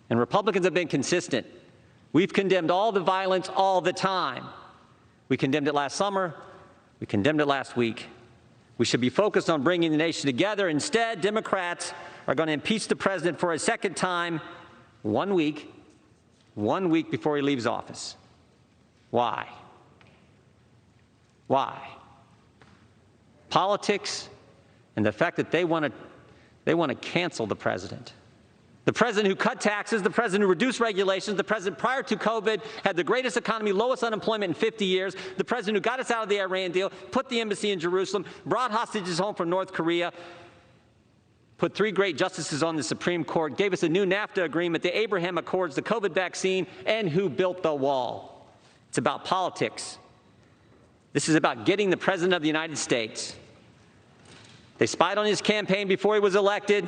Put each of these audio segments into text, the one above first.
And Republicans have been consistent. We've condemned all the violence all the time. We condemned it last summer. We condemned it last week. We should be focused on bringing the nation together. Instead, Democrats are going to impeach the president for a second time 1 week before he leaves office. Why? Why? Politics and the fact that they want to cancel the president. The president who cut taxes, the president who reduced regulations, the president prior to COVID had the greatest economy, lowest unemployment in 50 years, the president who got us out of the Iran deal, put the embassy in Jerusalem, brought hostages home from North Korea, put 3 great justices on the Supreme Court, gave us a new NAFTA agreement, the Abraham Accords, the COVID vaccine, and who built the wall. It's about politics. This is about getting the President of the United States. They spied on his campaign before he was elected.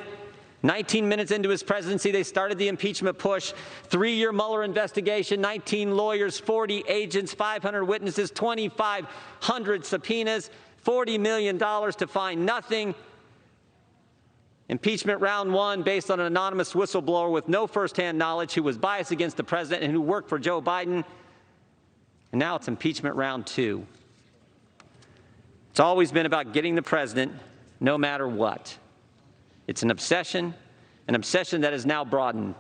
19 minutes into his presidency, they started the impeachment push. 3-year Mueller investigation, 19 lawyers, 40 agents, 500 witnesses, 2,500 subpoenas, $40 million to find nothing. Impeachment round 1 based on an anonymous whistleblower with no firsthand knowledge who was biased against the president and who worked for Joe Biden. And now it's impeachment round 2. It's always been about getting the president no matter what. It's an obsession that is now broadened.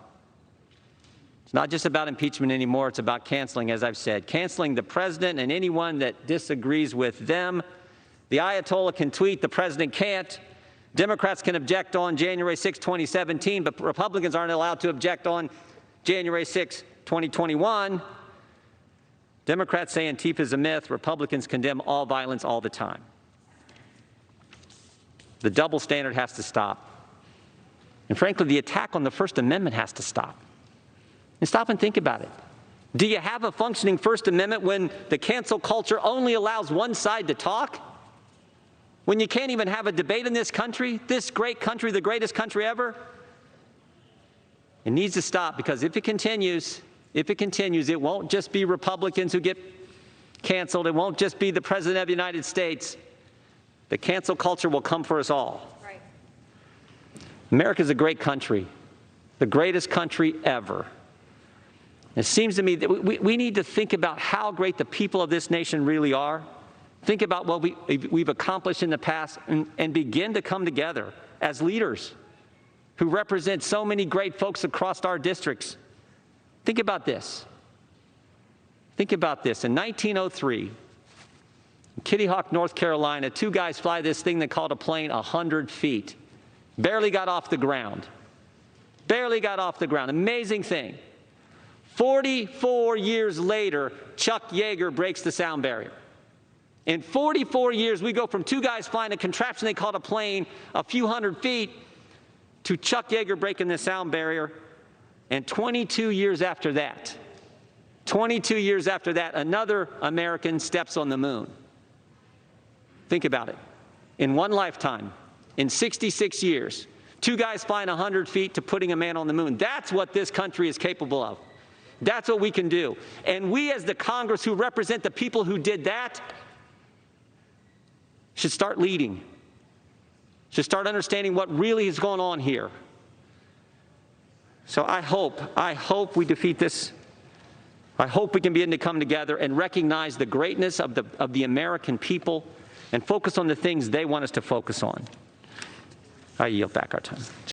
It's not just about impeachment anymore. It's about canceling, as I've said. Canceling the president and anyone that disagrees with them. The Ayatollah can tweet, the president can't. Democrats can object on January 6, 2017, but Republicans aren't allowed to object on January 6, 2021. Democrats say Antifa is a myth. Republicans condemn all violence all the time. The double standard has to stop. And frankly, the attack on the First Amendment has to stop. And stop and think about it. Do you have a functioning First Amendment when the cancel culture only allows one side to talk? When you can't even have a debate in this country, this great country, the greatest country ever? It needs to stop, because if it continues, it won't just be Republicans who get canceled. It won't just be the President of the United States. The cancel culture will come for us all. Right. America's a great country, the greatest country ever. It seems to me that we need to think about how great the people of this nation really are. Think about what we've accomplished in the past and begin to come together as leaders who represent so many great folks across our districts. Think about this. Think about this. In 1903, in Kitty Hawk, North Carolina, 2 guys fly this thing they called a plane 100 feet. Barely got off the ground. Barely got off the ground. Amazing thing. 44 years later, Chuck Yeager breaks the sound barrier. In 44 years, we go from 2 guys flying a contraption they called a plane a few hundred feet to Chuck Yeager breaking the sound barrier. And 22 years after that, another American steps on the moon. Think about it. In one lifetime, in 66 years, 2 guys flying 100 feet to putting a man on the moon. That's what this country is capable of. That's what we can do. And we, as the Congress who represent the people who did that, should start leading, should start understanding what really is going on here. So I hope we defeat this. I hope we can begin to come together and recognize the greatness of the American people and focus on the things they want us to focus on. I yield back our time.